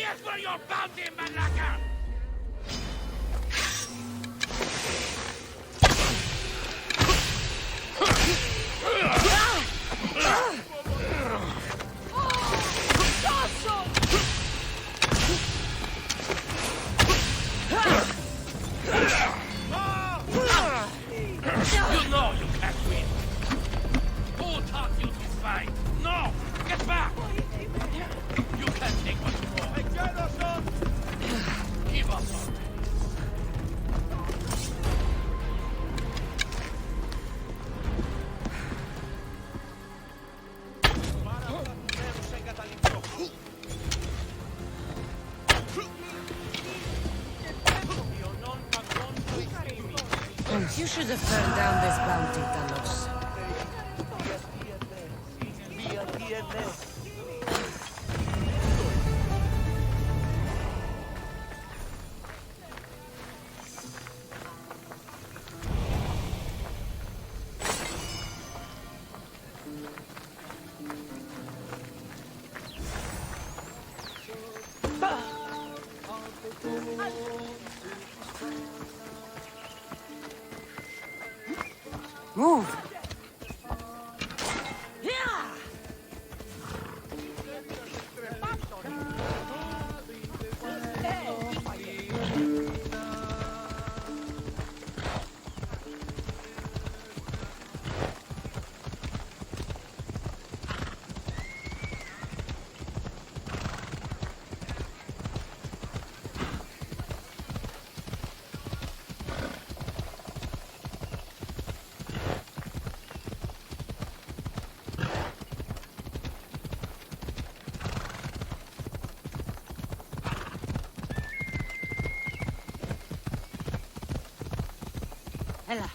Here's for your bounty, Malaka! You know you can't win. Who taught you to fight? No! Get back! You can't take much more. Give us something. You should have turned down this bounty, Talos. Move! Ella.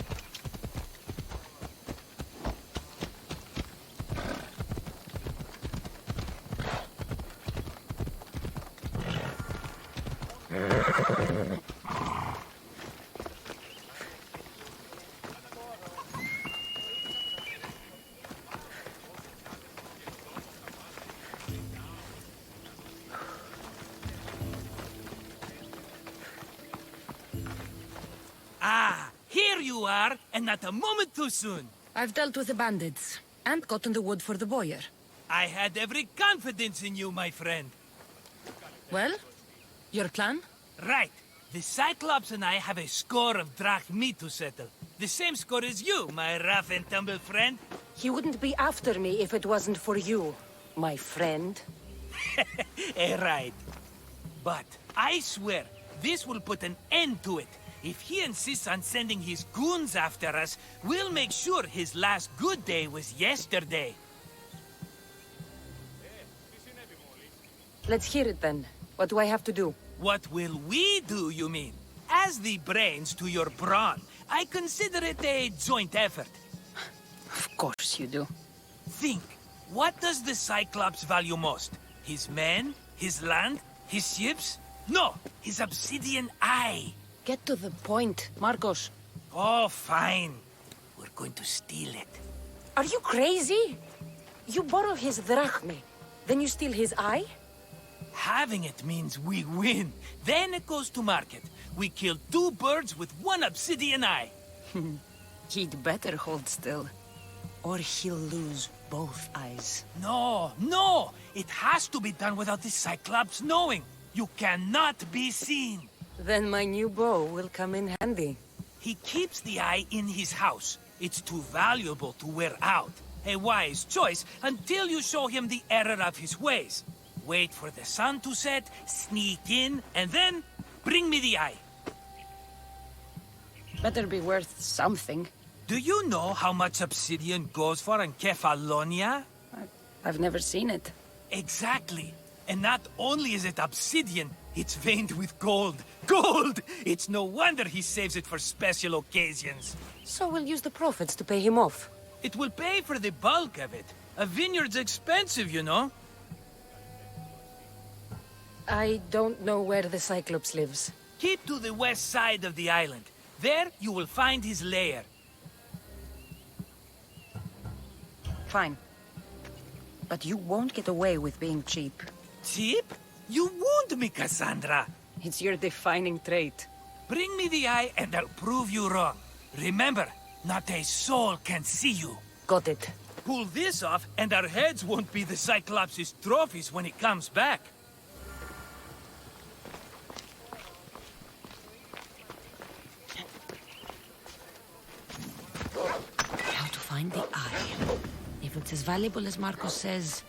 Ah, here you are, and not a moment too soon. I've dealt with the bandits, and gotten the wood for the boiler. I had every confidence in you, my friend. Well, your plan? Right. The Cyclops and I have a score of drachmi to settle. The same score as you, my rough and tumble friend. He wouldn't be after me if it wasn't for you, my friend. Right. But I swear, this will put an end to it. If he insists on sending his goons after us, we'll make sure his last good day was yesterday. Let's hear it then. What do I have to do? What will we do, you mean? As the brains to your brawn, I consider it a joint effort. Of course you do. Think, what does the Cyclops value most? His men? His land? His ships? No, his obsidian eye. Get to the point, Markos. Oh, fine. We're going to steal it. Are you crazy? You borrow his drachmi, then you steal his eye? Having it means we win. Then it goes to market. We kill two birds with one obsidian eye. He'd better hold still, or he'll lose both eyes. No, no! It has to be done without the Cyclops knowing. You cannot be seen. Then my new bow will come in handy. He keeps the eye in his house. It's too valuable to wear out. A wise choice until you show him the error of his ways. Wait for the sun to set, sneak in, and then bring me the eye. Better be worth something. Do you know how much obsidian goes for in Kephallonia? I've never seen it. Exactly. And not only is it obsidian, it's veined with gold. Gold! It's no wonder he saves it for special occasions. So we'll use the profits to pay him off. It will pay for the bulk of it. A vineyard's expensive, you know. I don't know where the Cyclops lives. Keep to the west side of the island. There you will find his lair. Fine. But you won't get away with being cheap. Cheap? You wound me, Kassandra. It's your defining trait. Bring me the eye and I'll prove you wrong. Remember, not a soul can see you. Got it. Pull this off and our heads won't be the Cyclops' trophies when he comes back. How to find the eye. If it's as valuable as Markos says,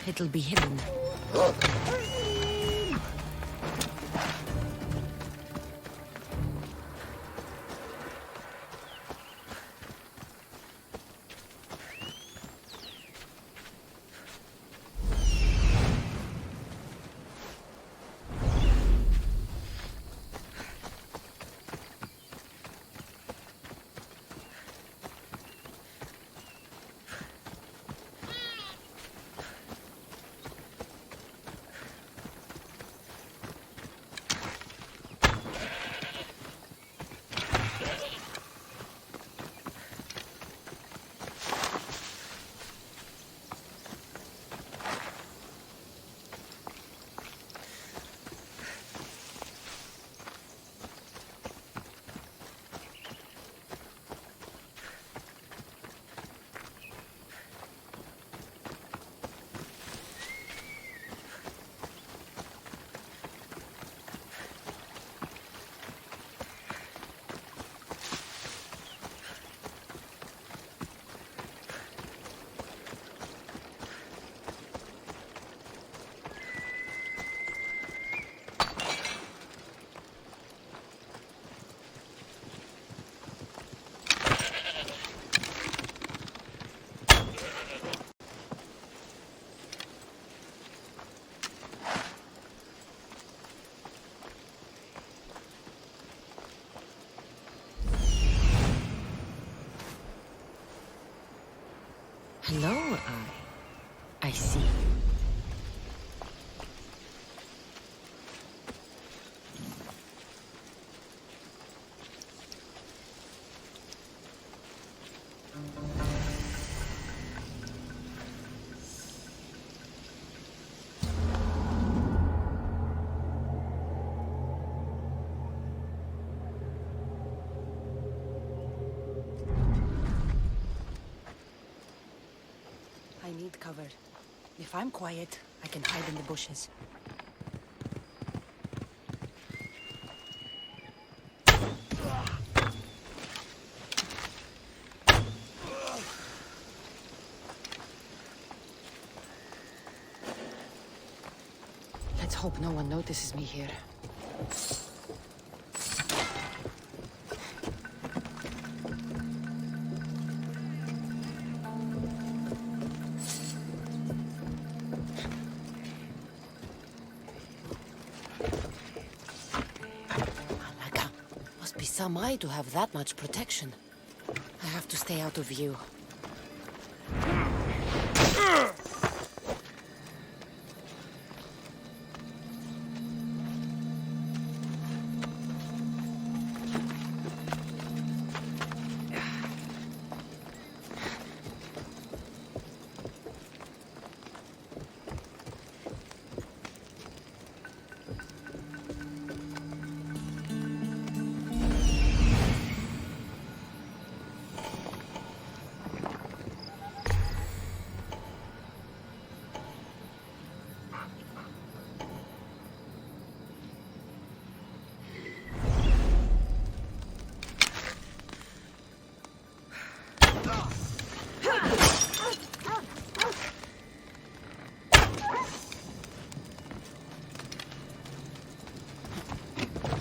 it'll be hidden. Hello, eye. I see. I need cover. If I'm quiet, I can hide in the bushes. Let's hope no one notices me here. Some eye to have that much protection. I have to stay out of view.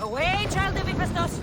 Away, child of Hephaestus!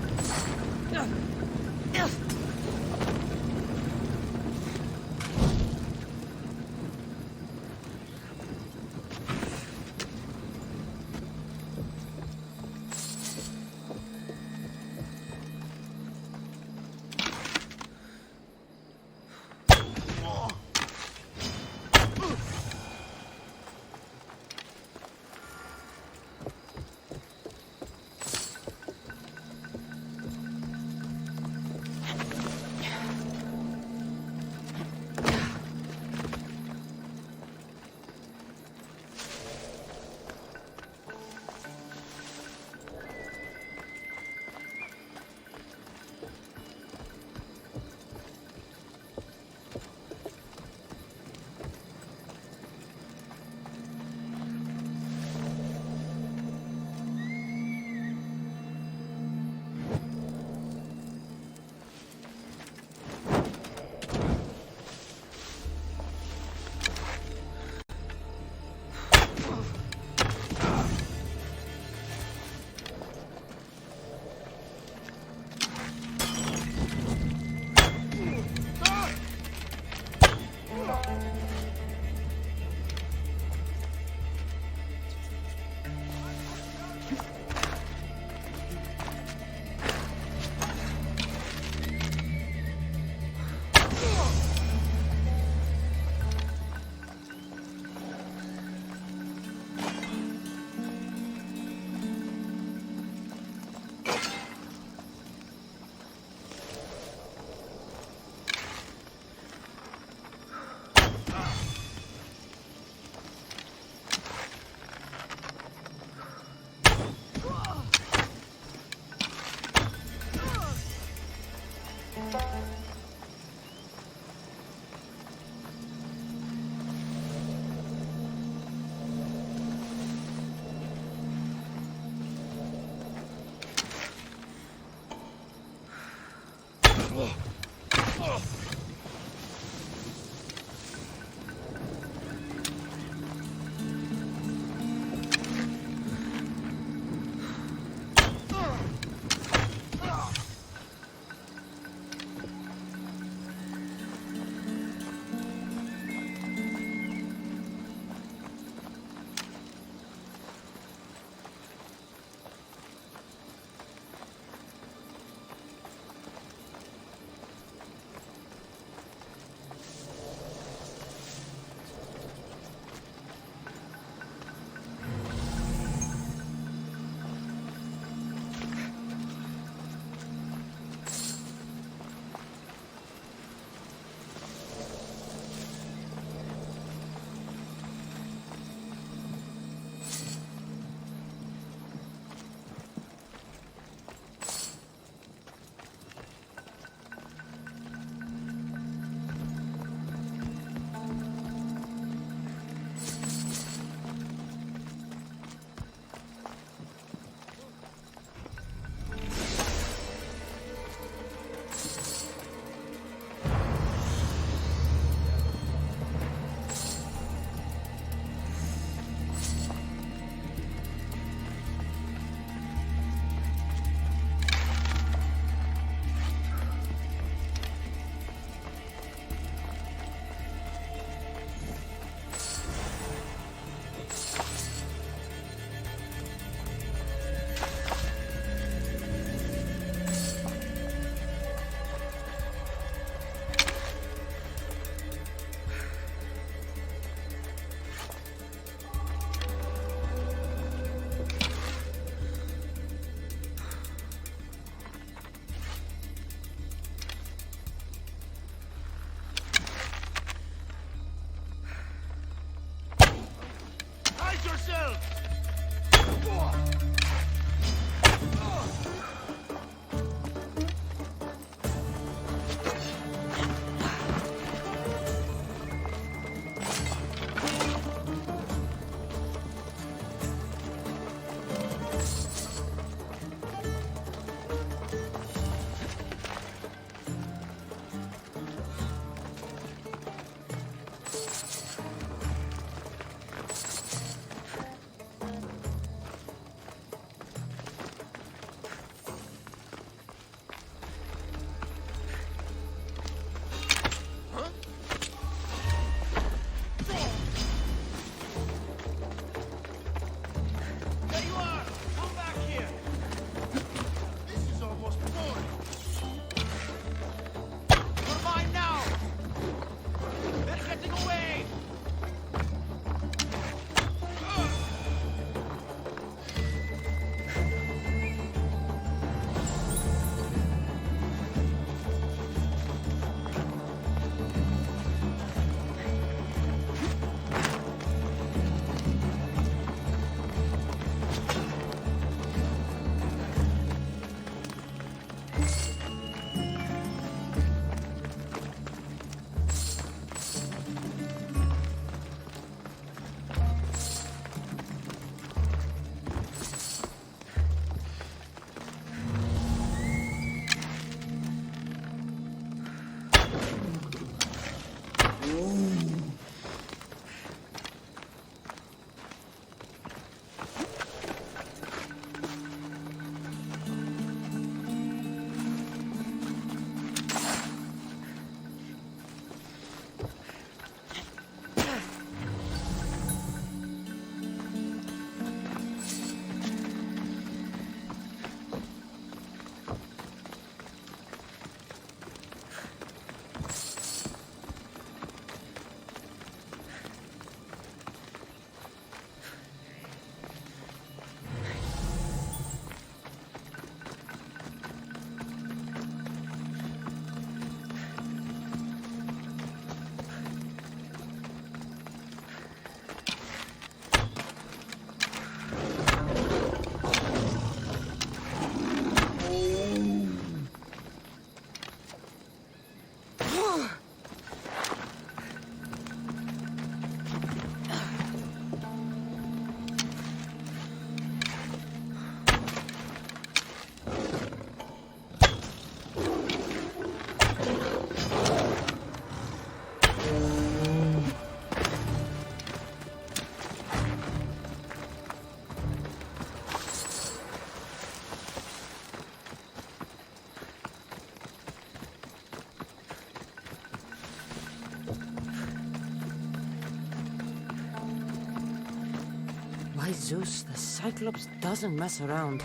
Zeus, the Cyclops doesn't mess around.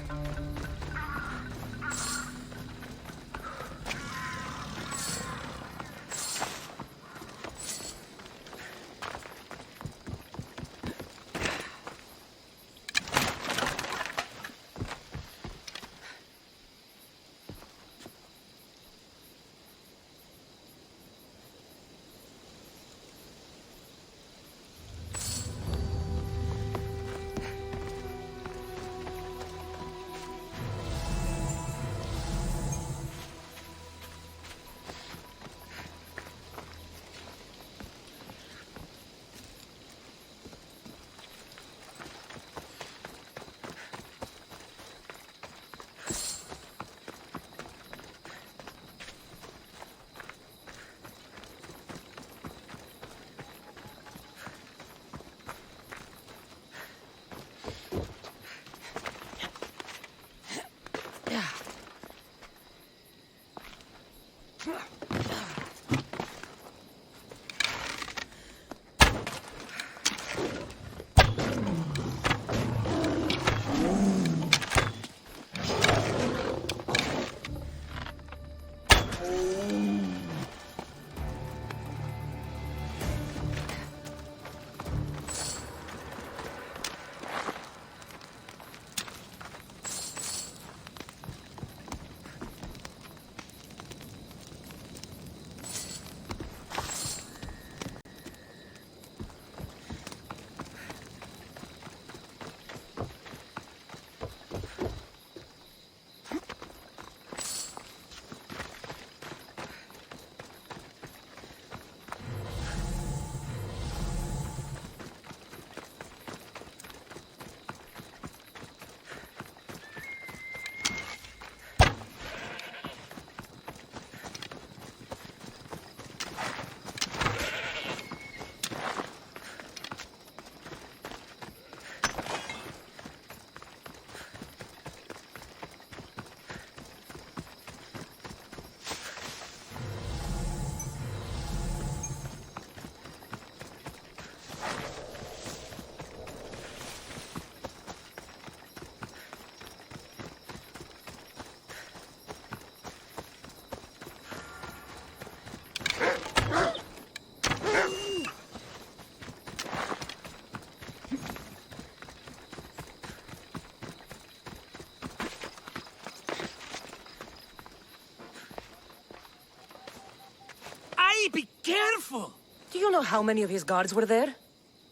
Be careful! Do you know how many of his guards were there?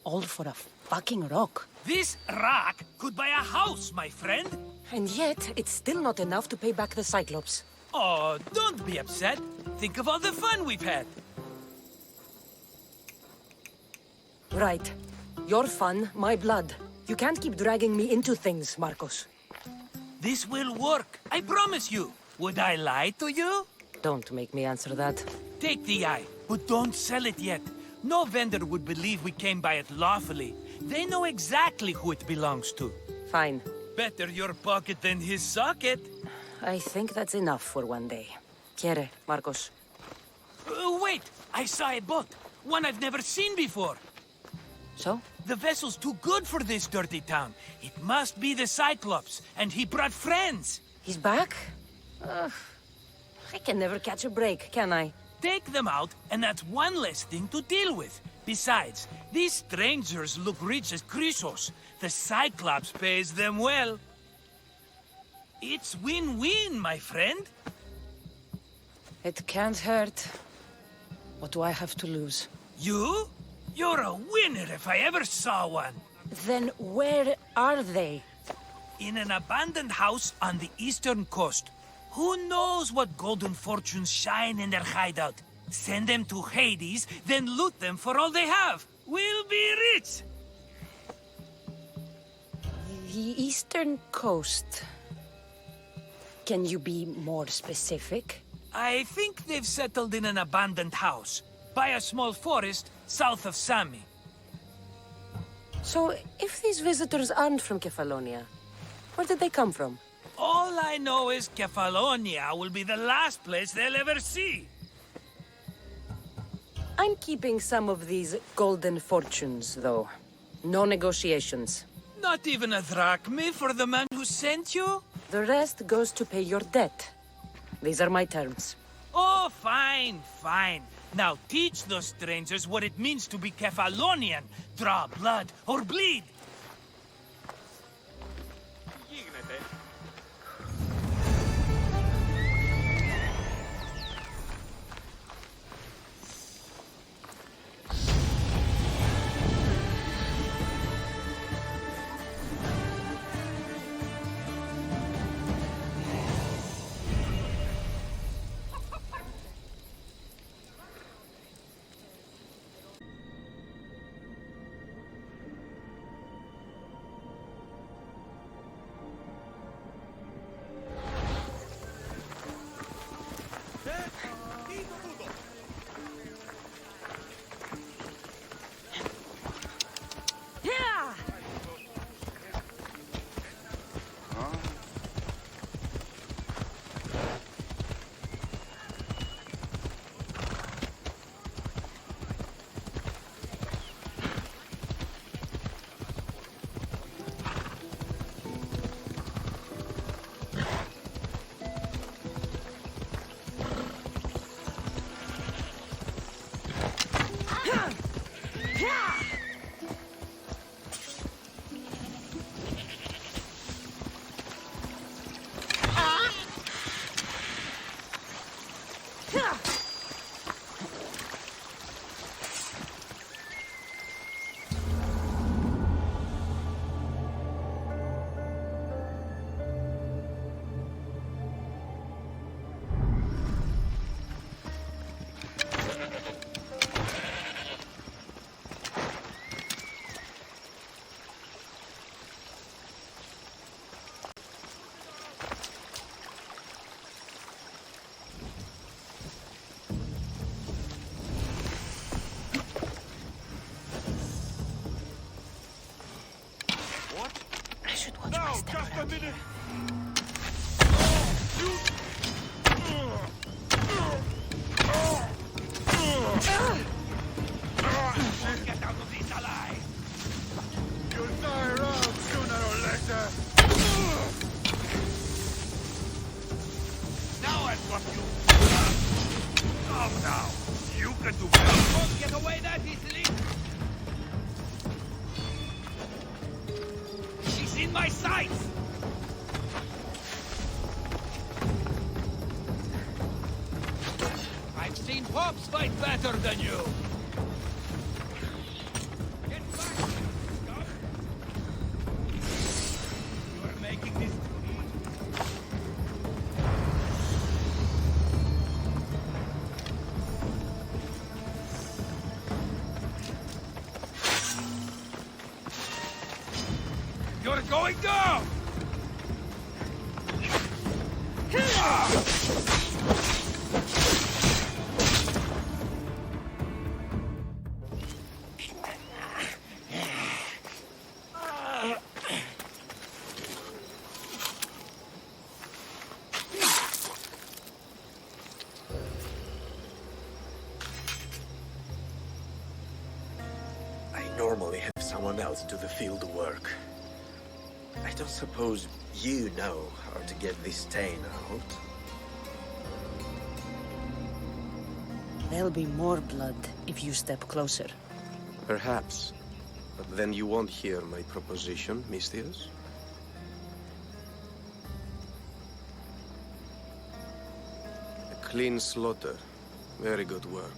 All for a fucking rock. This rock could buy a house, my friend. And yet, it's still not enough to pay back the Cyclops. Oh, don't be upset. Think of all the fun we've had. Right. Your fun, my blood. You can't keep dragging me into things, Markos. This will work, I promise you. Would I lie to you? Don't make me answer that. Take the eye, but don't sell it yet. No vendor would believe we came by it lawfully. They know exactly who it belongs to. Fine. Better your pocket than his socket. I think that's enough for one day. Quiere, Markos. Wait! I saw a boat. One I've never seen before. So? The vessel's too good for this dirty town. It must be the Cyclops, and he brought friends. He's back? I can never catch a break, can I? Take them out, and that's one less thing to deal with. Besides, these strangers look rich as Chrysos. The Cyclops pays them well. It's win-win, my friend. It can't hurt. What do I have to lose? You? You're a winner if I ever saw one. Then where are they? In an abandoned house on the eastern coast. Who knows what golden fortunes shine in their hideout? Send them to Hades, then loot them for all they have. We'll be rich! The eastern coast. Can you be more specific? I think they've settled in an abandoned house, by a small forest south of Sami. So, if these visitors aren't from Kephallonia, where did they come from? All I know is Kephallonia will be the last place they'll ever see. I'm keeping some of these golden fortunes, though. No negotiations. Not even a drachme for the man who sent you? The rest goes to pay your debt. These are my terms. Oh, fine, fine. Now teach those strangers what it means to be Kephalonian. Draw blood or bleed. Just a minute! Get out of this alive! You'll die around sooner or later! Now I've got you! Calm down! You can do better! Won't get away that easily! She's in my sights! I've seen Pops fight better than you! Get back! Scum. You are making this too easy. You're going down! I normally have someone else do the field work. I don't suppose you know how to get this stain out. There'll be more blood if you step closer. Perhaps. But then you won't hear my proposition, Mistius. A clean slaughter. Very good work.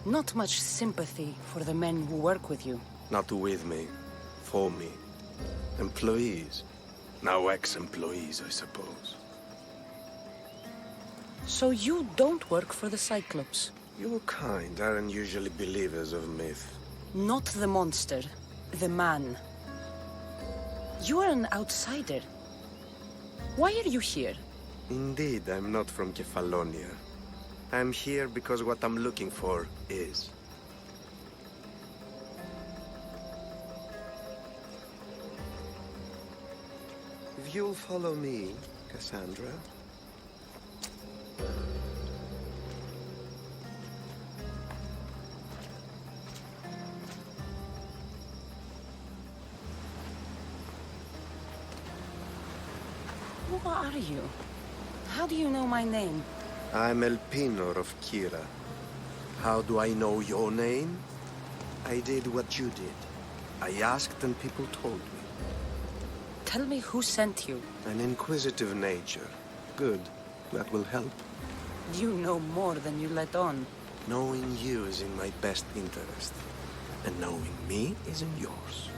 Not much sympathy for the men who work with you. Not with me. For me. Employees. Now ex-employees, I suppose. So you don't work for the Cyclops? Your kind aren't usually believers of myth. Not the monster, the man. You are an outsider. Why are you here? Indeed, I'm not from Kephallonia. I'm here because what I'm looking for is. If you'll follow me, Kassandra. Who are you? How do you know my name? I'm El Pinor of Kira. How do I know your name? I did what you did. I asked and people told me. Tell me who sent you. An inquisitive nature. Good. That will help. You know more than you let on. Knowing you is in my best interest. And knowing me is in yours.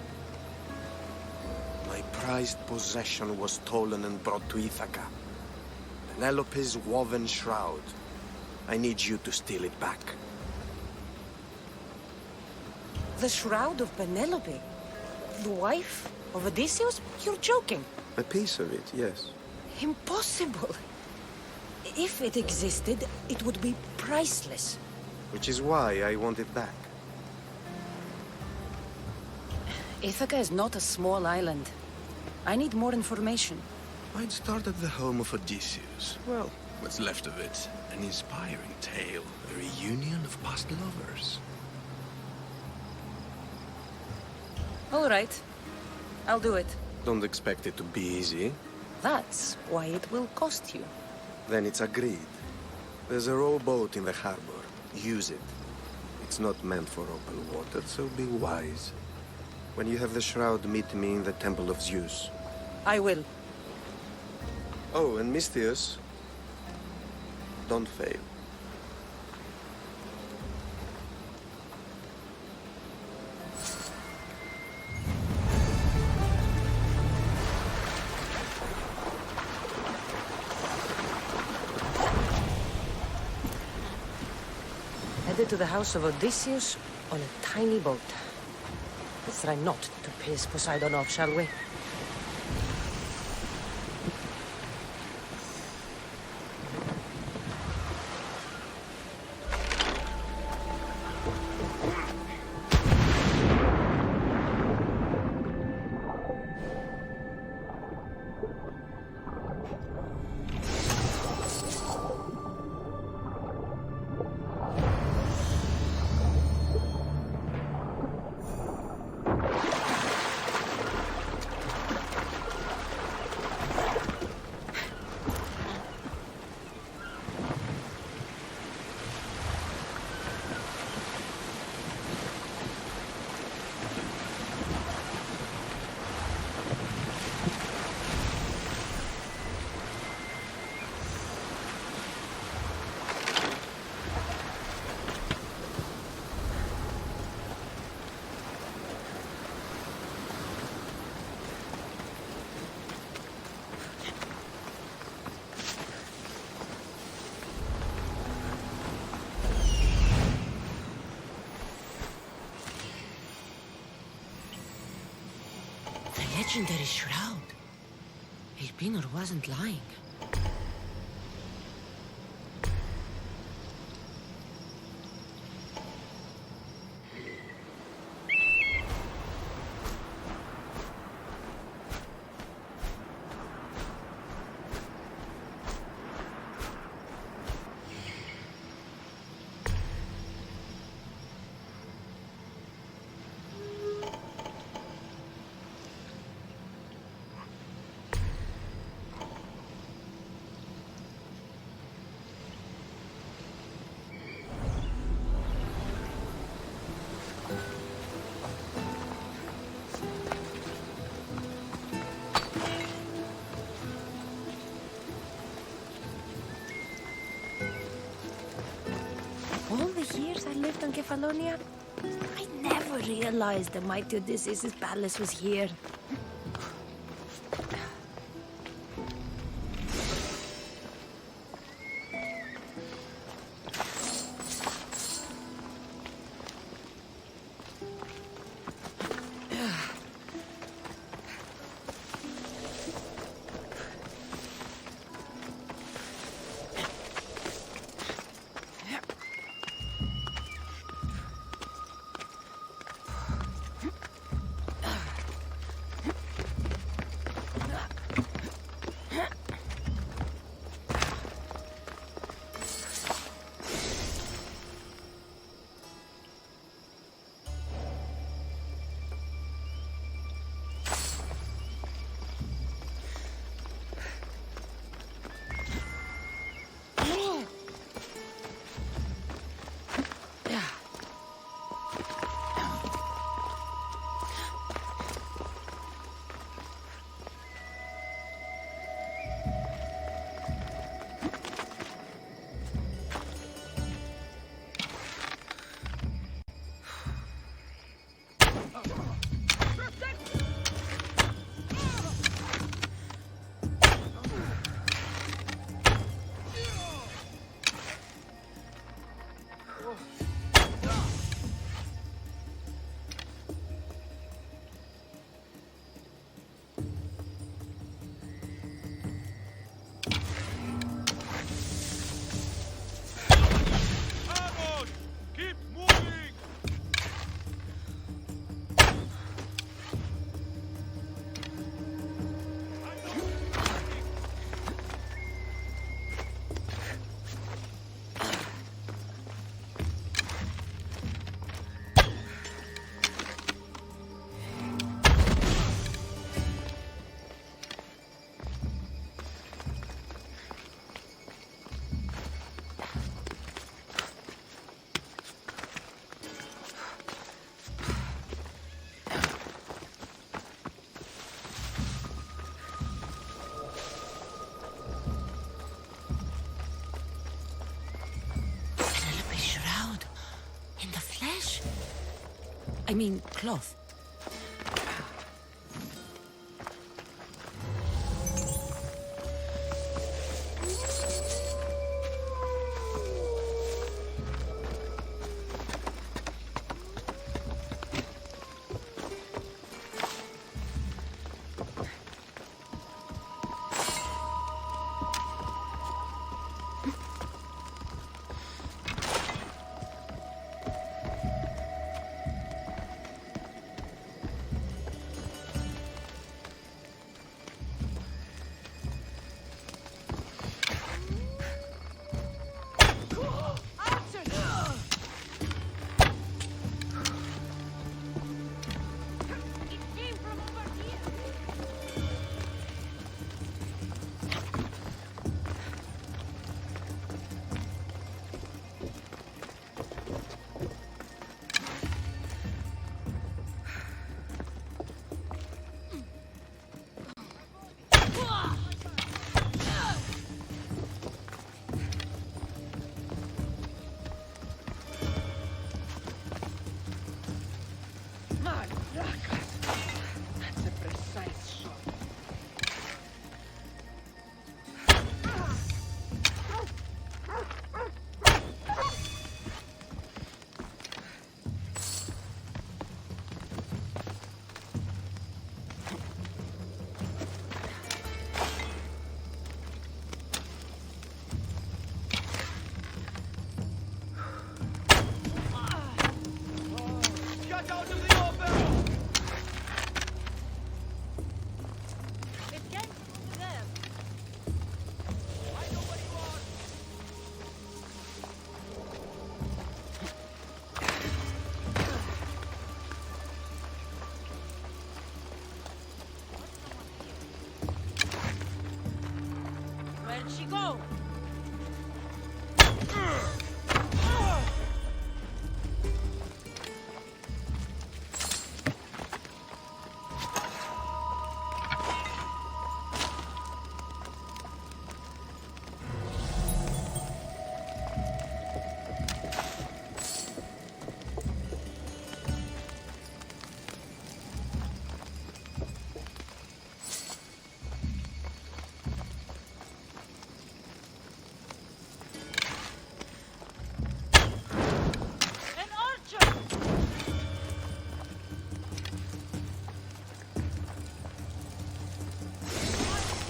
My prized possession was stolen and brought to Ithaca. Penelope's woven shroud. I need you to steal it back. The shroud of Penelope? The wife of Odysseus? You're joking. A piece of it, yes. Impossible. If it existed, it would be priceless. Which is why I want it back. Ithaca is not a small island. I need more information. I'd start at the home of Odysseus. Well, what's left of it. An inspiring tale. A reunion of past lovers. All right. I'll do it. Don't expect it to be easy. That's why it will cost you. Then it's agreed. There's a rowboat in the harbor. Use it. It's not meant for open water, so be wise. When you have the shroud, meet me in the Temple of Zeus. I will. Oh, and Misthios, don't fail. Headed to the house of Odysseus on a tiny boat. Let's try not to piss Poseidon off, shall we? Legendary shroud. El Pinor wasn't lying. All the years I lived on Kephallonia, I never realized the mighty Odysseus' palace was here. I mean, cloth. Get out of the open! It's getting over there. I know what you want! Where'd she go? An archer!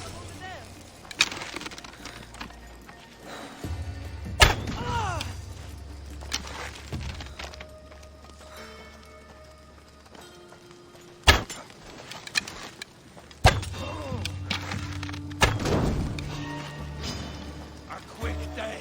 Over there. A quick day.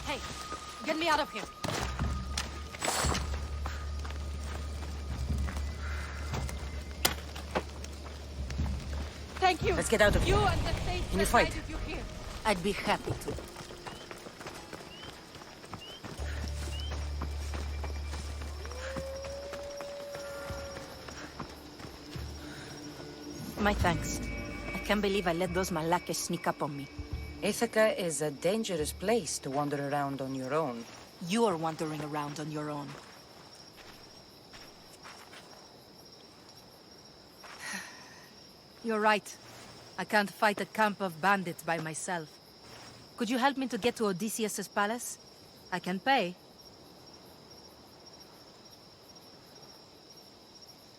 Hey, get me out of here. Thank you. Let's get out of You here. and the state Can you fight? provided you here. I'd be happy to. My thanks. I can't believe I let those Malakas sneak up on me. Ithaca is a dangerous place to wander around on your own. You're wandering around on your own. You're right. I can't fight a camp of bandits by myself. Could you help me to get to Odysseus's palace? I can pay.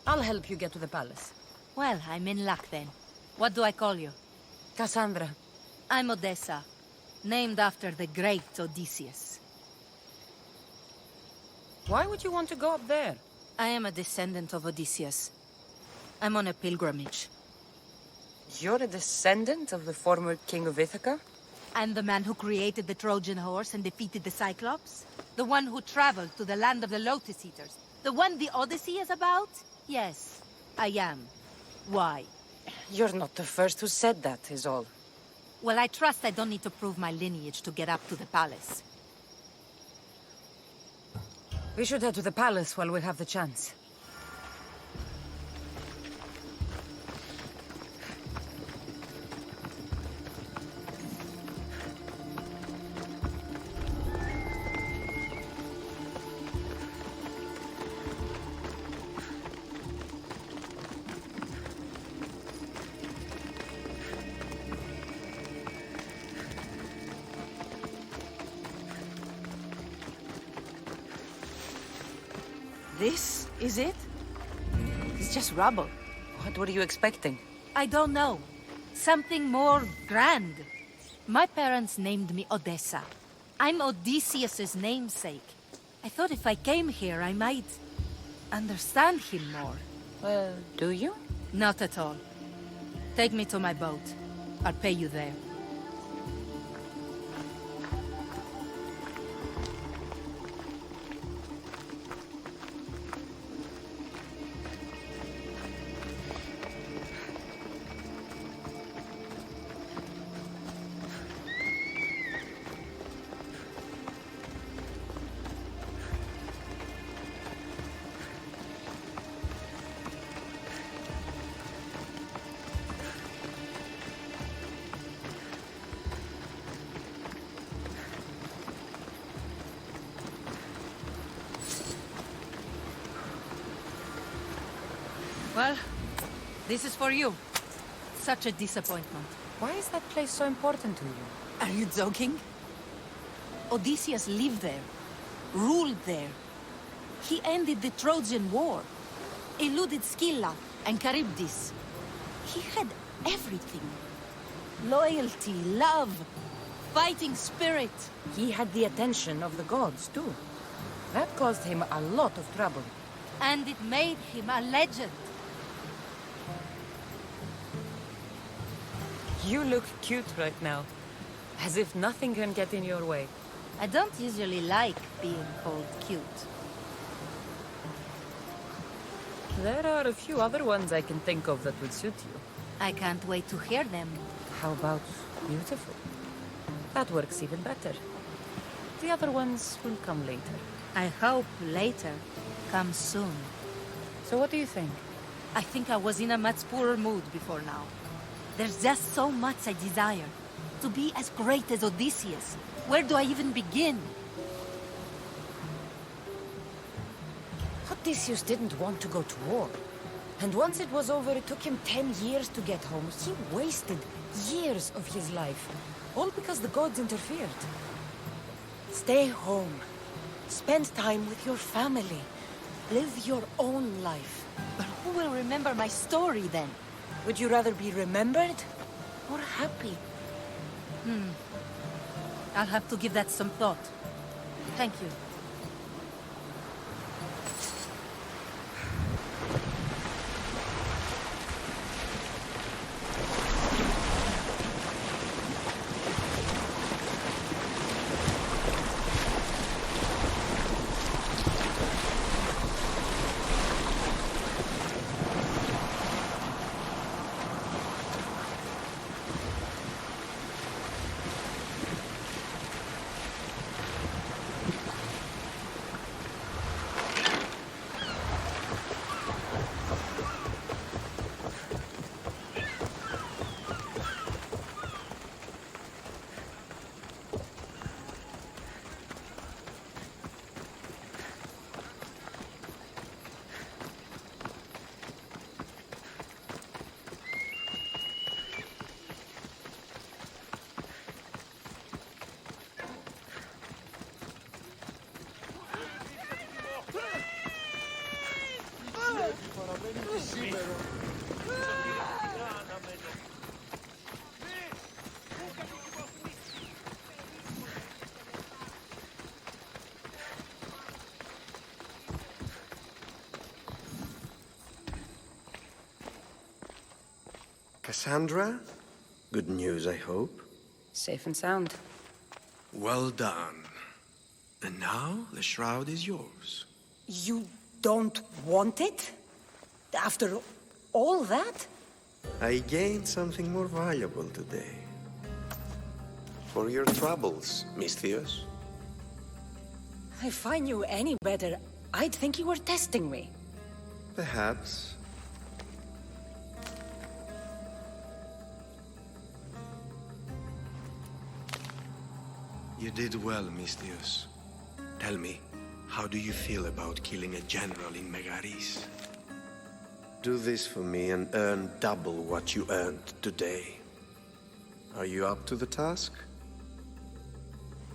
I'll help you get to the palace. Well, I'm in luck then. What do I call you? Kassandra. I'm Odessa, named after the great Odysseus. Why would you want to go up there? I am a descendant of Odysseus. I'm on a pilgrimage. You're a descendant of the former king of Ithaca? I'm the man who created the Trojan horse and defeated the Cyclops. The one who traveled to the land of the Lotus Eaters. The one the Odyssey is about? Yes, I am. Why? You're not the first who said that, is all. Well, I trust I don't need to prove my lineage to get up to the palace. We should head to the palace while we have the chance. This is it? It's just rubble. What were you expecting? I don't know. Something more grand. My parents named me Odessa. I'm Odysseus's namesake. I thought if I came here, I might understand him more. Well, do you? Not at all. Take me to my boat. I'll pay you there. Well, this is for you. Such a disappointment. Why is that place so important to you? Are you joking? Odysseus lived there, ruled there. He ended the Trojan War, eluded Scylla and Charybdis. He had everything. Loyalty, love, fighting spirit. He had the attention of the gods, too. That caused him a lot of trouble. And it made him a legend. You look cute right now. As if nothing can get in your way. I don't usually like being called cute. There are a few other ones I can think of that would suit you. I can't wait to hear them. How about beautiful? That works even better. The other ones will come later. I hope later comes soon. So what do you think? I think I was in a much poorer mood before now. There's just so much I desire. To be as great as Odysseus. Where do I even begin? Odysseus didn't want to go to war. And once it was over, it took him 10 years to get home. He wasted years of his life. All because the gods interfered. Stay home. Spend time with your family. Live your own life. But who will remember my story then? Would you rather be remembered or happy? I'll have to give that some thought. Thank you. Kassandra? Good news, I hope. Safe and sound. Well done. And now, the shroud is yours. You don't want it? After all that? I gained something more valuable today. For your troubles, Misthios. If I knew any better, I'd think you were testing me. Perhaps. You did well, Misthios. Tell me, how do you feel about killing a general in Megaris? Do this for me and earn double what you earned today. Are you up to the task?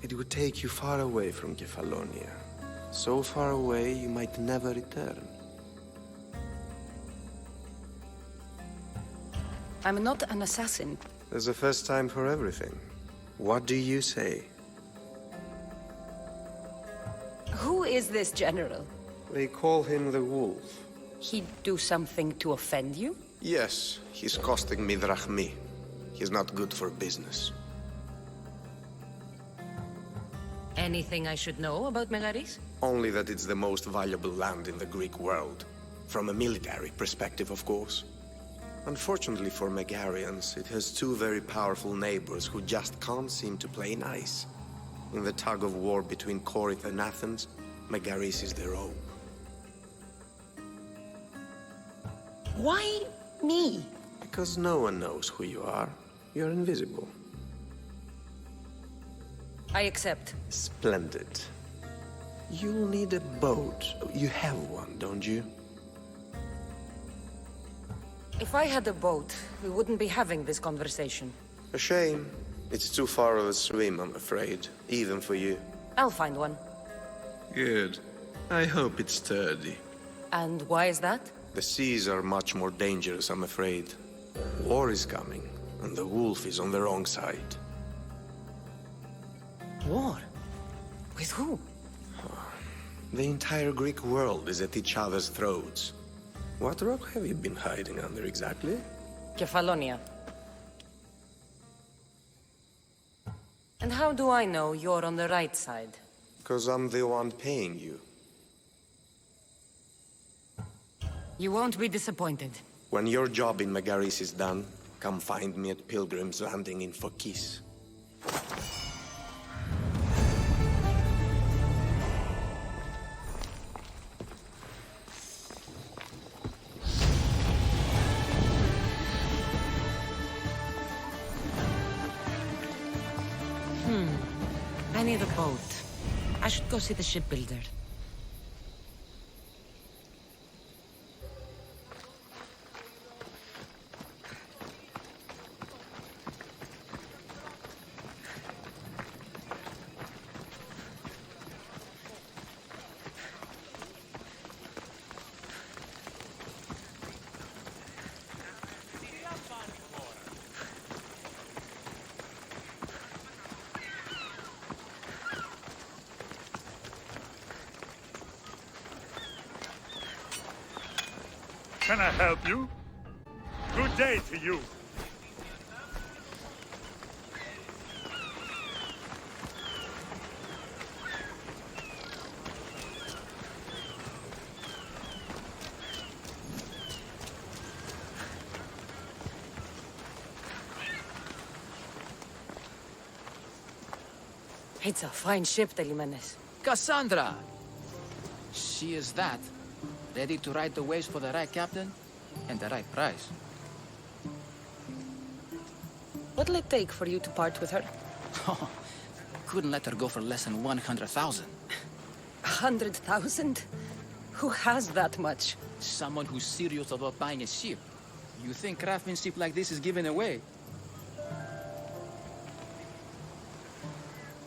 It would take you far away from Kephallonia. So far away you might never return. I'm not an assassin. There's a first time for everything. What do you say? Who is this general? They call him the Wolf. He'd do something to offend you? Yes, he's costing me drachmi. He's not good for business. Anything I should know about Megaris? Only that it's the most valuable land in the Greek world. From a military perspective, of course. Unfortunately for Megarians, it has two very powerful neighbors who just can't seem to play nice. In the tug of war between Corinth and Athens, Megaris is their own. Why me? Because no one knows who you are. You're invisible. I accept. Splendid. You'll need a boat. You have one, don't you? If I had a boat, we wouldn't be having this conversation. A shame. It's too far of a swim, I'm afraid. Even for you. I'll find one. Good. I hope it's sturdy. And why is that? The seas are much more dangerous, I'm afraid. War is coming, and the wolf is on the wrong side. War? With who? The entire Greek world is at each other's throats. What rock have you been hiding under exactly? Kephallonia. And how do I know you're on the right side? Because I'm the one paying you. You won't be disappointed. When your job in Megaris is done, come find me at Pilgrim's Landing in Phokis. I need a boat. I should go see the shipbuilder. Can I help you? Good day to you. It's a fine ship, Telimenes. Kassandra! She is that. Ready to ride the waves for the right captain and the right price. What'll it take for you to part with her? Couldn't let her go for less than 100,000. 100,000? Who has that much? Someone who's serious about buying a ship. You think craftsmanship like this is given away?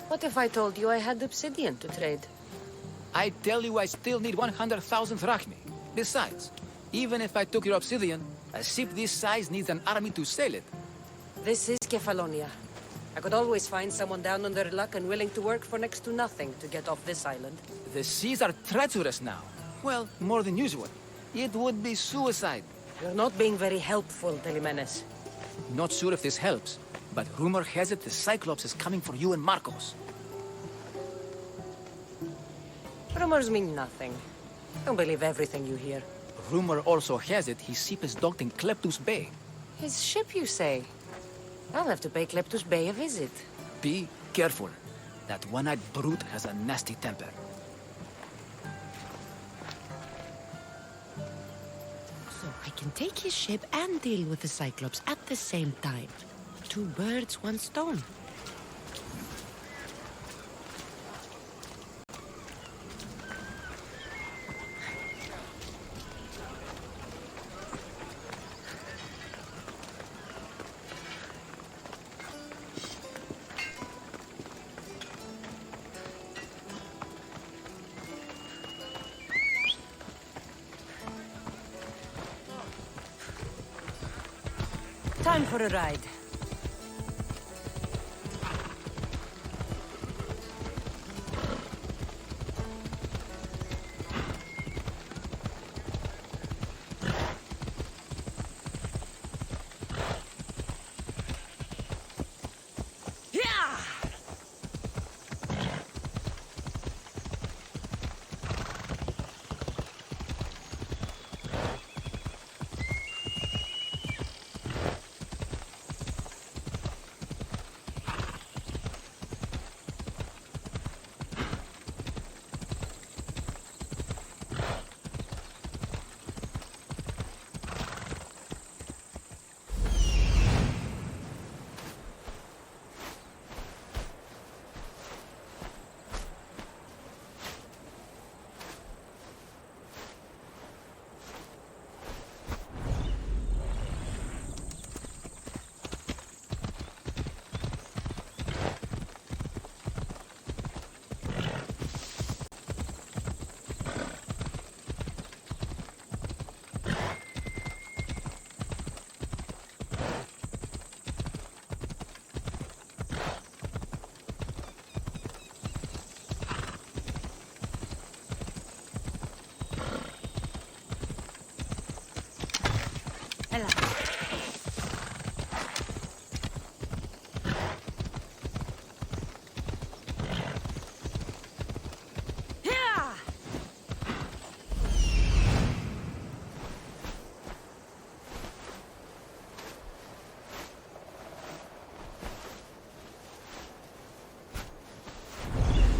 What if I told you I had obsidian to trade? I tell you I still need 100,000 drachmi. Besides, even if I took your obsidian, a ship this size needs an army to sail it. This is Kephallonia. I could always find someone down on their luck and willing to work for next to nothing to get off this island. The seas are treacherous now. Well, more than usual. It would be suicide. You're not being very helpful, Telimenes. Not sure if this helps, but rumor has it the Cyclops is coming for you and Markos. Rumors mean nothing. Don't believe everything you hear. Rumor also has it his ship is docked in Kleptus Bay. His ship, you say? I'll have to pay Kleptus Bay a visit. Be careful. That one-eyed brute has a nasty temper. So I can take his ship and deal with the Cyclops at the same time. 2 birds, 1 stone. Time for a ride.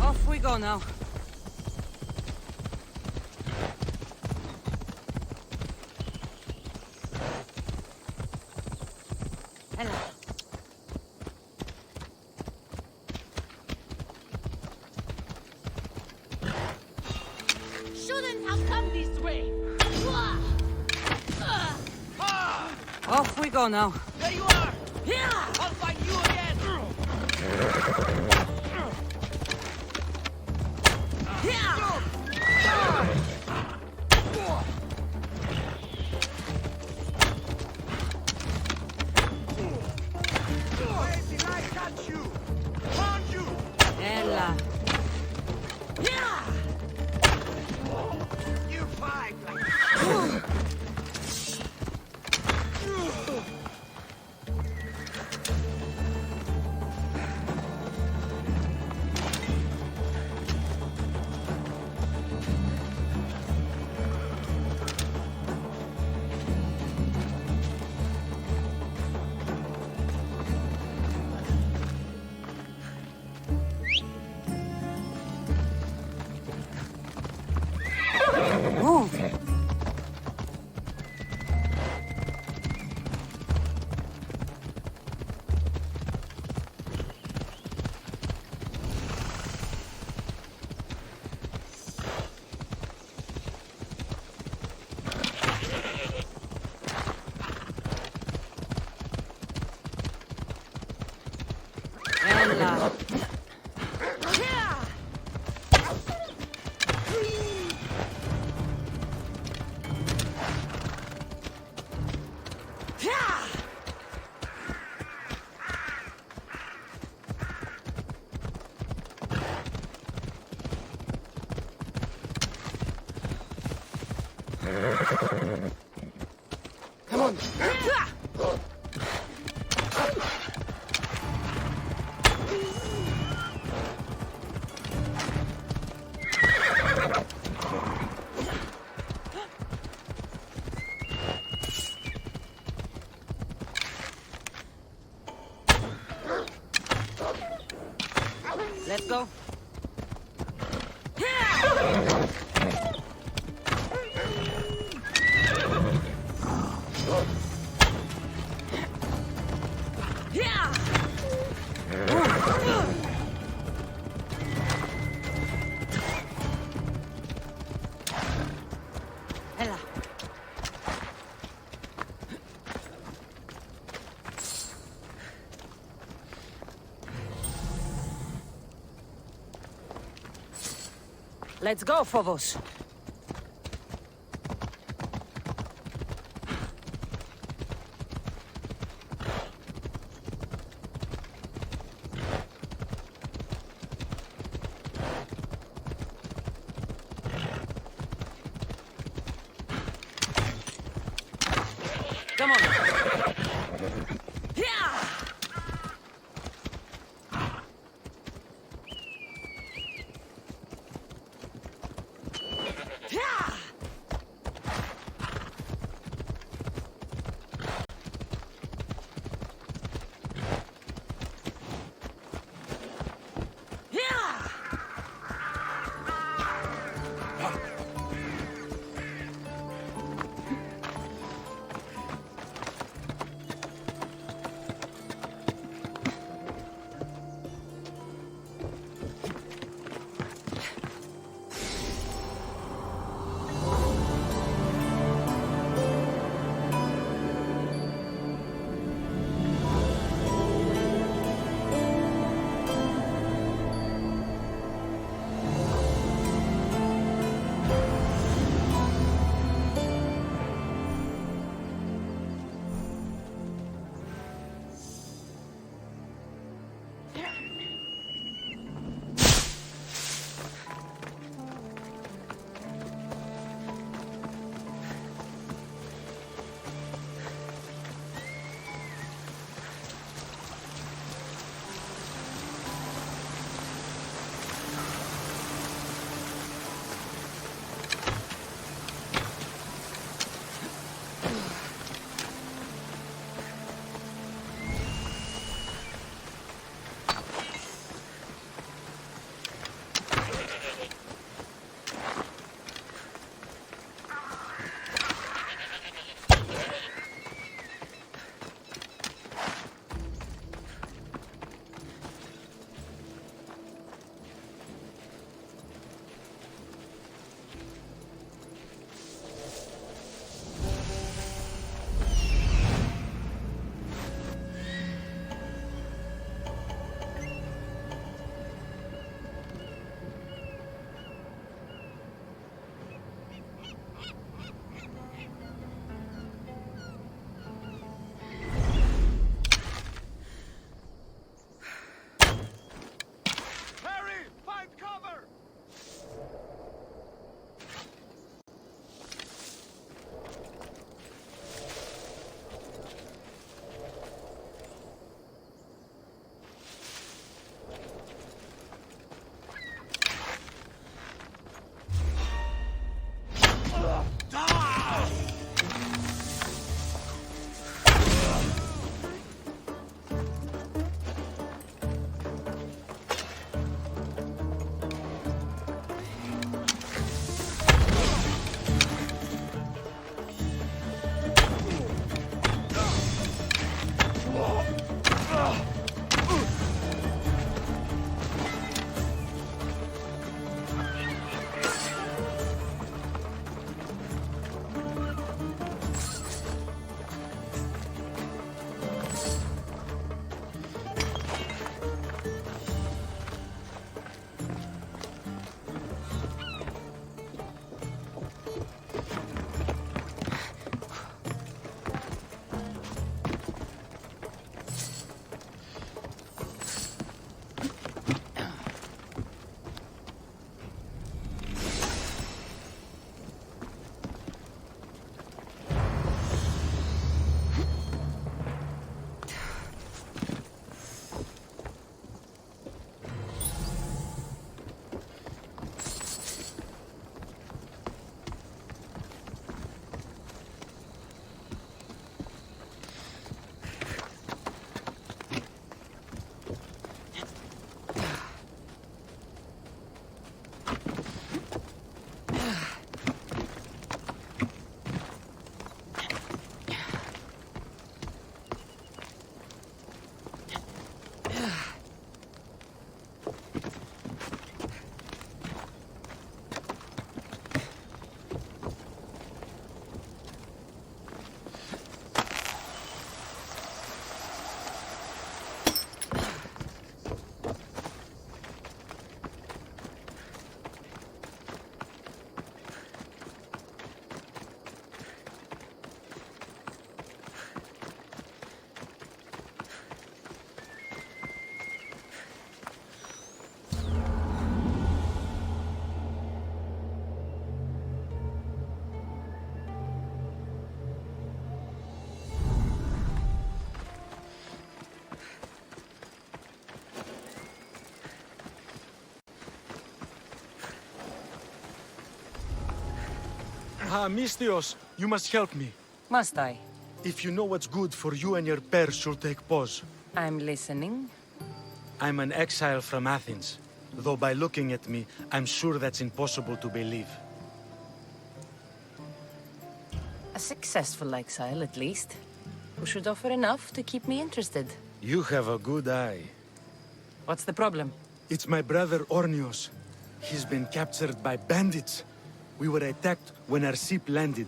Off we go now. Hello. Shouldn't have come this way. Off we go now. There you are! I'll find you again! Where did I catch you? Found you! Ella. You fight like Move. Ella. Come on. Let's go. Ella. Let's go, Phobos. Come on. Ah, Mistios, you must help me. Must I? If you know what's good for you and your pairs, you'll take pause. I'm listening. I'm an exile from Athens. Though by looking at me, I'm sure that's impossible to believe. A successful exile, at least. Who should offer enough to keep me interested. You have a good eye. What's the problem? It's my brother Ornios. He's been captured by bandits. We were attacked when our ship landed.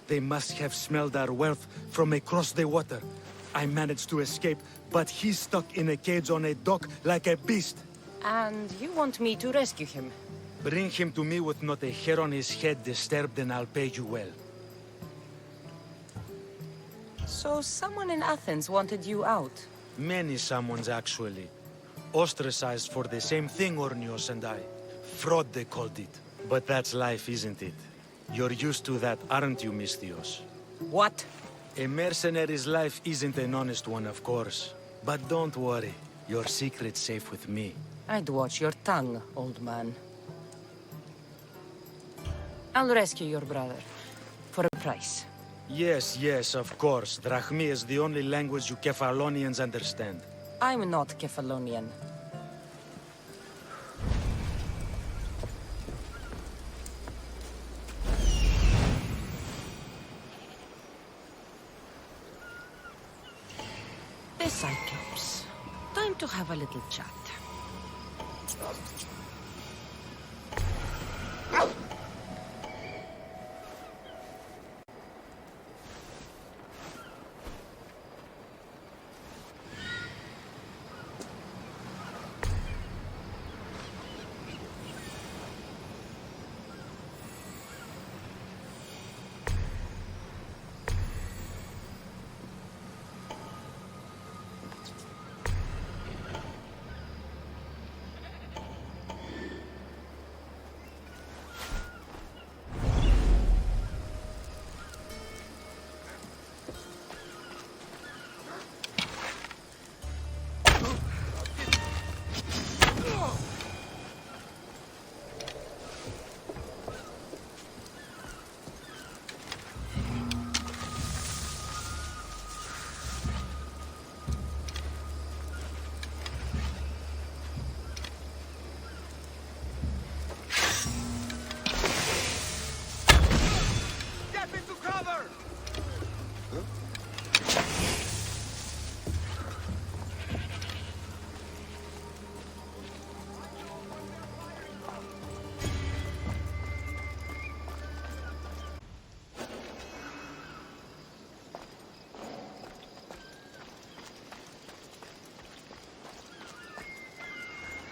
They must have smelled our wealth from across the water. I managed to escape, but he's stuck in a cage on a dock like a beast. And you want me to rescue him? Bring him to me with not a hair on his head disturbed and I'll pay you well. So someone in Athens wanted you out? Many someones, actually. Ostracized for the same thing, Ornios and I. Fraud, they called it. But that's life, isn't it? You're used to that, aren't you, Mistios? What? A mercenary's life isn't an honest one, of course. But don't worry. Your secret's safe with me. I'd watch your tongue, old man. I'll rescue your brother. For a price. Yes, yes, of course. Drachmi is the only language you Kephalonians understand. I'm not Kephalonian. The Cyclops. Time to have a little chat.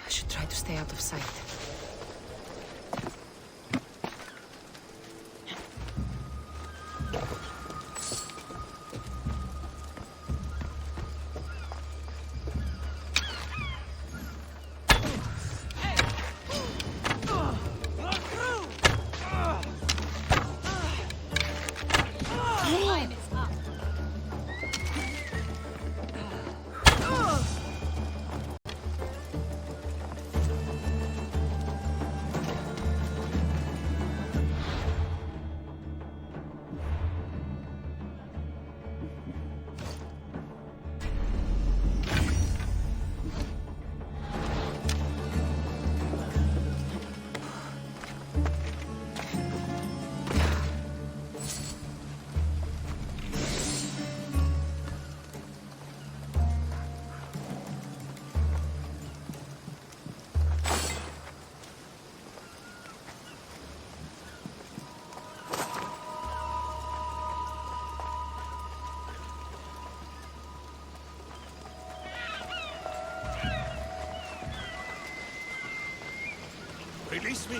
I should try to stay out of sight. Release me!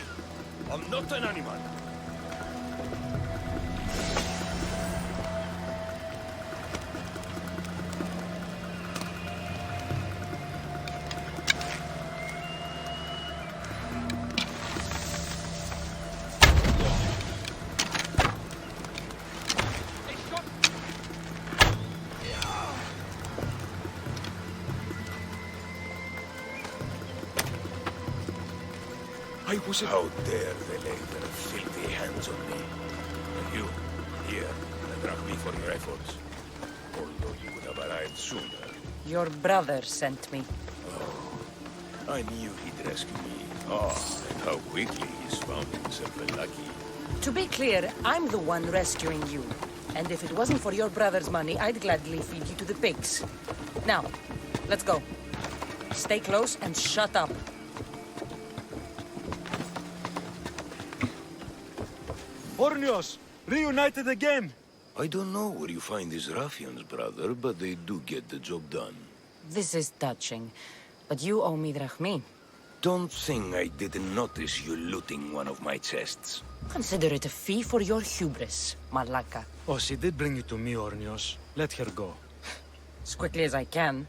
I'm not an animal! How dare they lay their filthy hands on me? You, here, a drachmi for your efforts. Although you would have arrived sooner. Your brother sent me. I knew he'd rescue me. Oh, and how quickly he's found himself a lucky. To be clear, I'm the one rescuing you. And if it wasn't for your brother's money, I'd gladly feed you to the pigs. Now, let's go. Stay close and shut up. Ornios, reunited again! I don't know where you find these ruffians, brother, but they do get the job done. This is touching, but you owe me drachmi. Don't think I didn't notice you looting one of my chests. Consider it a fee for your hubris, Malaka. Oh, she did bring you to me, Ornios. Let her go. As quickly as I can.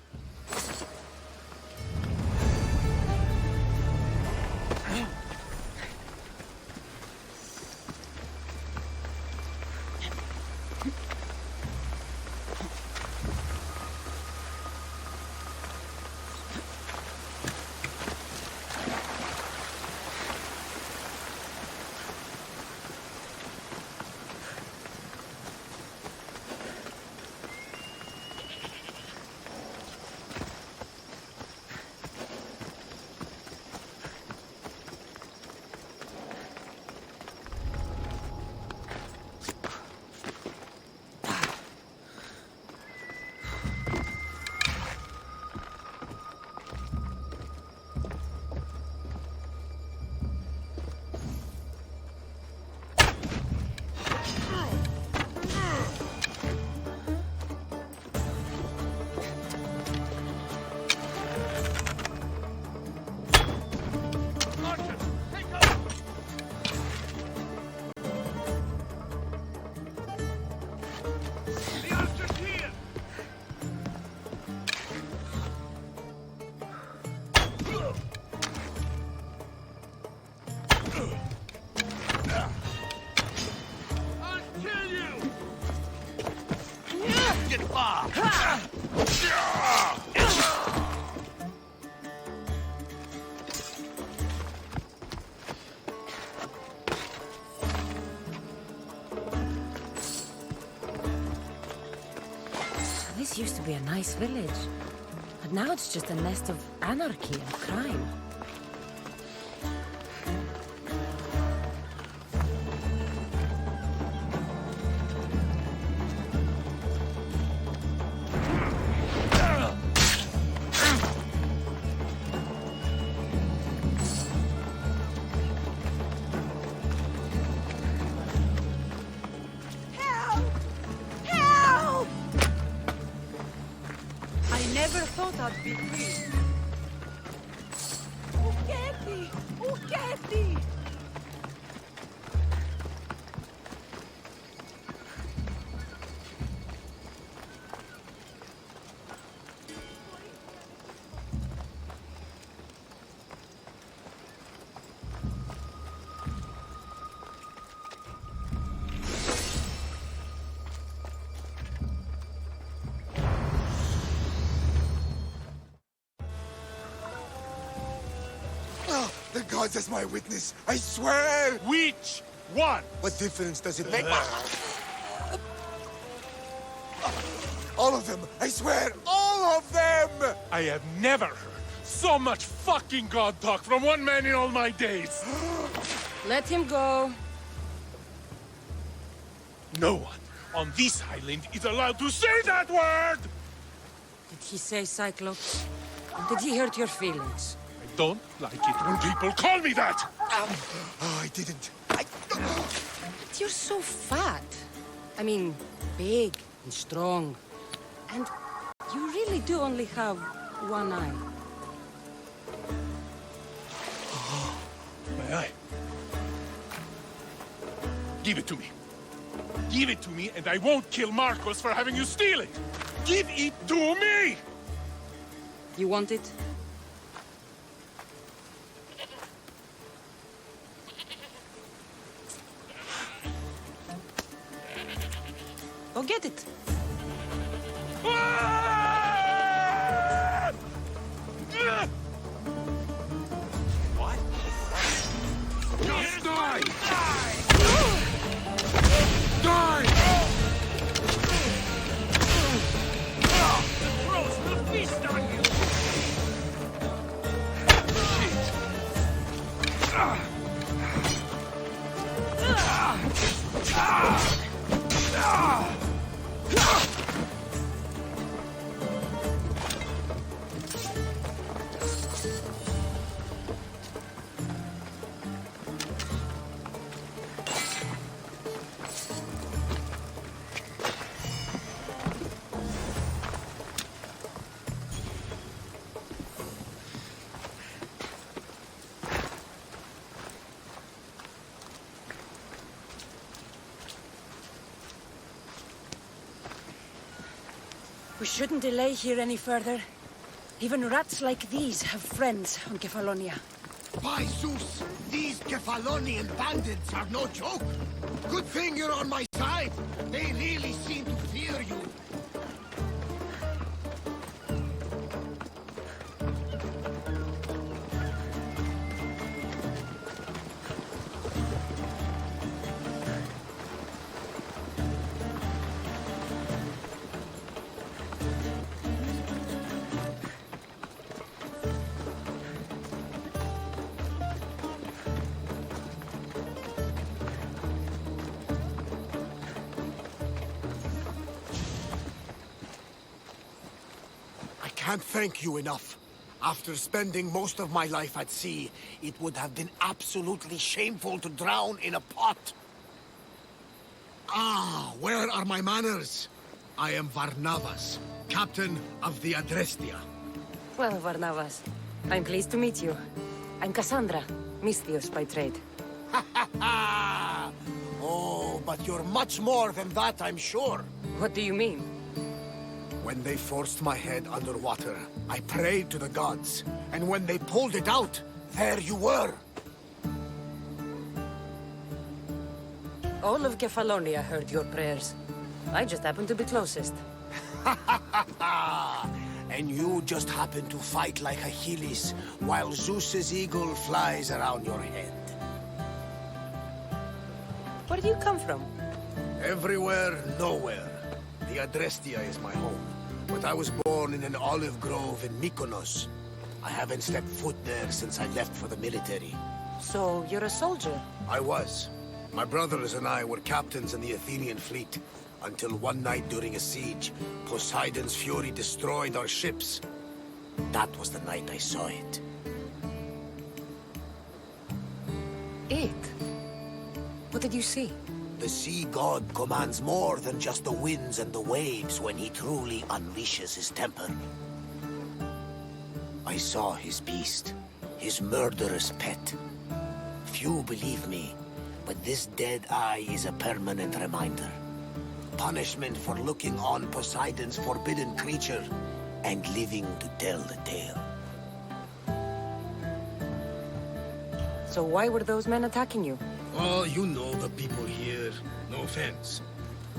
This used to be a nice village, but now it's just a nest of anarchy and crime. Never thought I'd be free. Uketi! Uketi! The gods as my witness, I swear! Which one? What difference does it make? All of them! I swear, all of them! I have never heard so much fucking god talk from one man in all my days. Let him go. No one on this island is allowed to say that word! Did he say Cyclops? Did he hurt your feelings? I don't like it when people call me that! Oh, I didn't. But you're so fat. I mean, big and strong. And you really do only have one eye. My eye. Give it to me. Give it to me, and I won't kill Markos for having you steal it! Give it to me! You want it? Go get it. What? Just die! shouldn't delay here any further. Even rats like these have friends on Kephallonia. By Zeus, these Kephalonian bandits are no joke. Good thing you're on my side. They really seem to fear you. I can't thank you enough. After spending most of my life at sea, it would have been absolutely shameful to drown in a pot. Ah, where are my manners? I am Varnavas, captain of the Adrestia. Well, Varnavas, I'm pleased to meet you. I'm Kassandra, Misthios by trade. Oh, but you're much more than that, I'm sure. What do you mean? When they forced my head underwater, I prayed to the gods. And when they pulled it out, there you were. All of Kephallonia heard your prayers. I just happened to be closest. And you just happened to fight like Achilles, while Zeus's eagle flies around your head. Where do you come from? Everywhere, nowhere. The Adrestia is my home. But I was born in an olive grove in Mykonos. I haven't stepped foot there since I left for the military. So, you're a soldier? I was. My brothers and I were captains in the Athenian fleet. Until one night during a siege, Poseidon's fury destroyed our ships. That was the night I saw it. It? What did you see? The sea god commands more than just the winds and the waves when he truly unleashes his temper. I saw his beast, his murderous pet. Few believe me, but this dead eye is a permanent reminder. Punishment for looking on Poseidon's forbidden creature and living to tell the tale. So why were those men attacking you? Oh, you know the people here. No offense.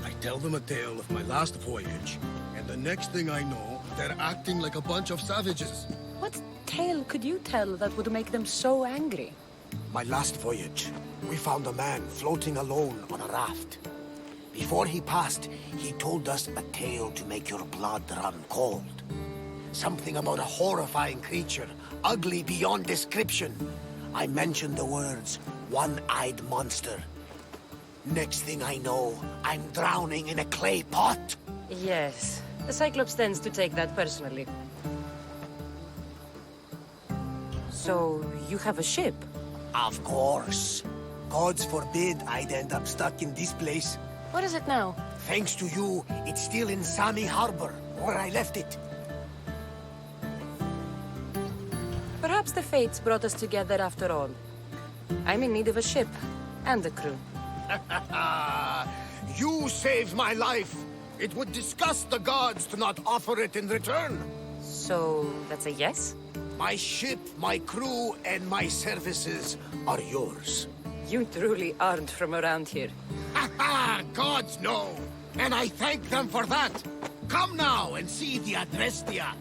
I tell them a tale of my last voyage, and the next thing I know, they're acting like a bunch of savages. What tale could you tell that would make them so angry? My last voyage, we found a man floating alone on a raft. Before he passed, he told us a tale to make your blood run cold. Something about a horrifying creature, ugly beyond description. I mentioned the words, one-eyed monster. Next thing I know, I'm drowning in a clay pot. Yes, the Cyclops tends to take that personally. So, you have a ship? Of course. Gods forbid I'd end up stuck in this place. What is it now? Thanks to you, it's still in Sami Harbor, where I left it. Perhaps the fates brought us together after all. I'm in need of a ship, and a crew. You saved my life. It would disgust the gods to not offer it in return. So, that's a yes? My ship, my crew, and my services are yours. You truly aren't from around here. Gods know, and I thank them for that. Come now and see the Adrestia.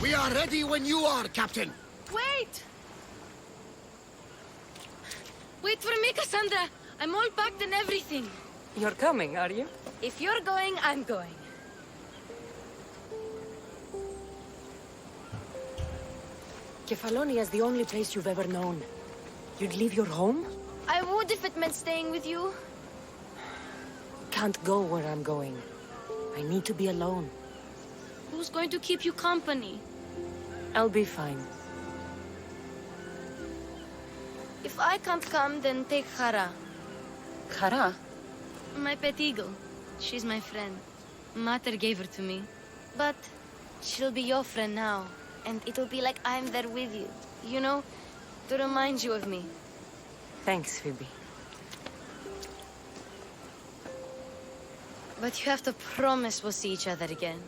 We are ready when you are, Captain. Wait! Wait for me, Kassandra. I'm all packed and everything. You're coming, are you? If you're going, I'm going. Kephallonia is the only place you've ever known. You'd leave your home? I would if it meant staying with you. Can't go where I'm going. I need to be alone. Who's going to keep you company? I'll be fine. If I can't come, then take Hara. Hara? My pet eagle. She's my friend. Mater gave her to me. But she'll be your friend now. And it'll be like I'm there with you. You know, to remind you of me. Thanks, Phoebe. But you have to promise we'll see each other again.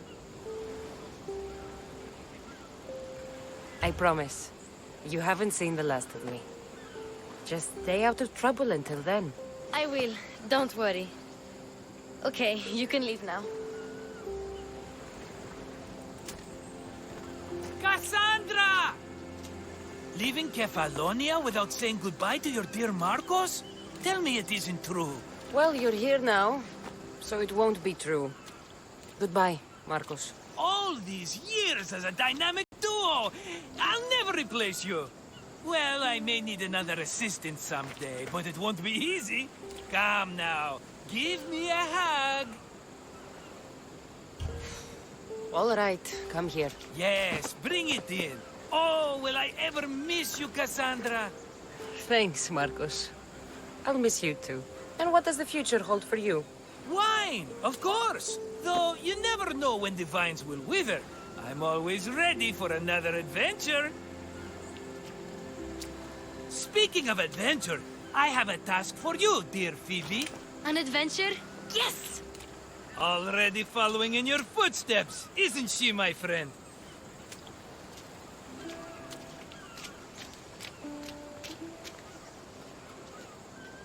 I promise. You haven't seen the last of me. Just stay out of trouble until then. I will. Don't worry. Okay, you can leave now. Kassandra! Leaving Kephallonia without saying goodbye to your dear Markos? Tell me it isn't true. Well, you're here now, so it won't be true. Goodbye, Markos. All these years as a dynamic duo! I'll never replace you! Well, I may need another assistant someday, but it won't be easy. Come now, give me a hug. All right, come here. Yes, bring it in. Oh, will I ever miss you, Kassandra? Thanks, Markos. I'll miss you too. And what does the future hold for you? Wine, of course. Though you never know when the vines will wither. I'm always ready for another adventure. Speaking of adventure, I have a task for you, dear Phoebe. An adventure? Yes! Already following in your footsteps, isn't she, my friend?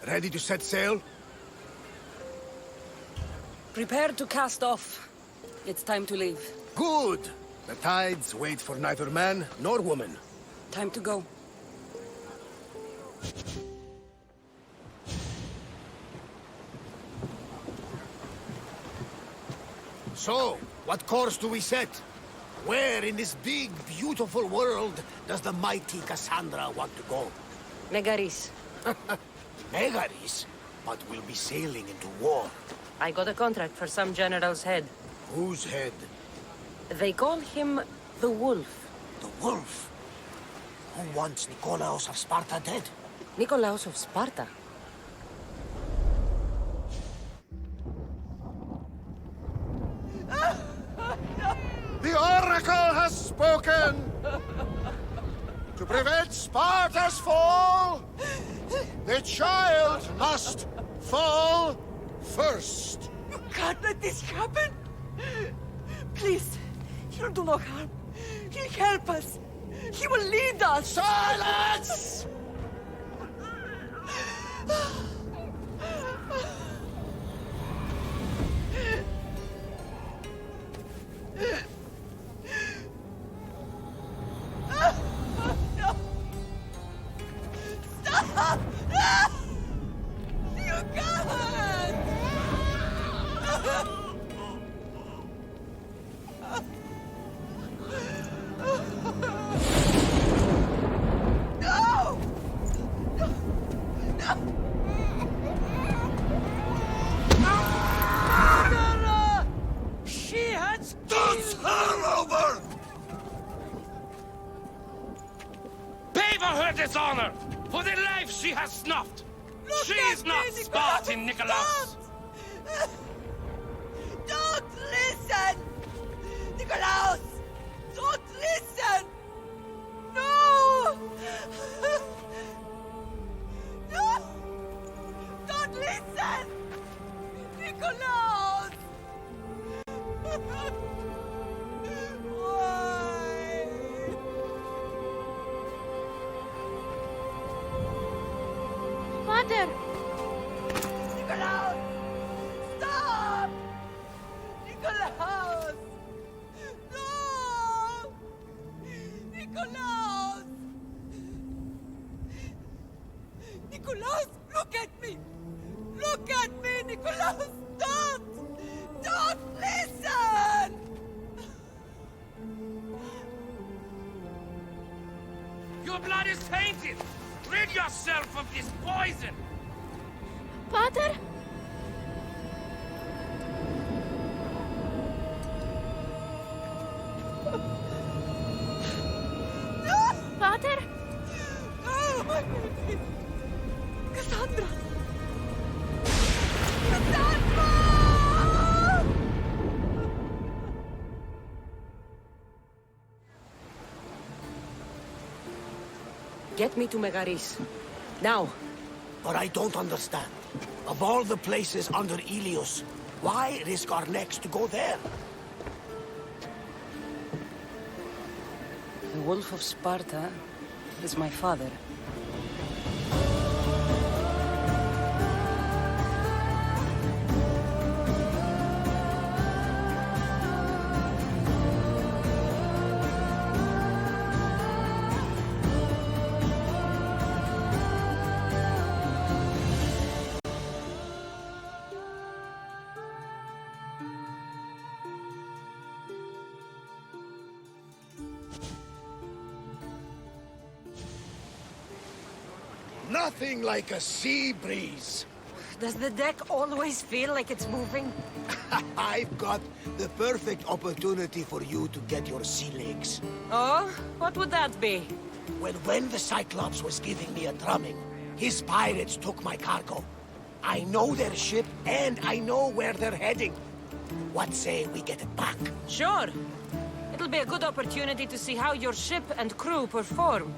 Ready to set sail? Prepare to cast off. It's time to leave. Good! The tides wait for neither man nor woman. Time to go. So, what course do we set? Where in this big, beautiful world does the mighty Kassandra want to go? Megaris. Megaris? But we'll be sailing into war. I got a contract for some general's head. Whose head? They call him the Wolf. The Wolf? Who wants Nikolaos of Sparta dead? Nikolaos of Sparta? The Oracle has spoken! To prevent Sparta's fall, the child must fall first. You can't let this happen! Please, he'll do no harm. He'll help us. He will lead us. Silence! No! Stop! You can't! No! No! Murderer! She has Dance her over! Pay for her dishonor! For the life she has snuffed! She is not Spartan, Nikolaos! Don't listen! Nikolaos! Don't listen! No! No! Don't listen! Nikolaos! Why? Mother! Nikolaos! Stop! Nikolaos! No! Nikolaos! Nikolaos, look at me! Look at me, Nikolaos! Don't! Don't listen! Your blood is tainted! Rid yourself of this poison! Pater? matter? Oh, my baby! Kassandra! Kassandra! Get me to Megaris. Now. But I don't understand. Of all the places under Ilios, why risk our necks to go there? The Wolf of Sparta is my father. Nothing like a sea breeze. Does the deck always feel like it's moving? I've got the perfect opportunity for you to get your sea legs. Oh? What would that be? Well, when the Cyclops was giving me a drumming, his pirates took my cargo. I know their ship, and I know where they're heading. What say we get it back? Sure. It'll be a good opportunity to see how your ship and crew perform.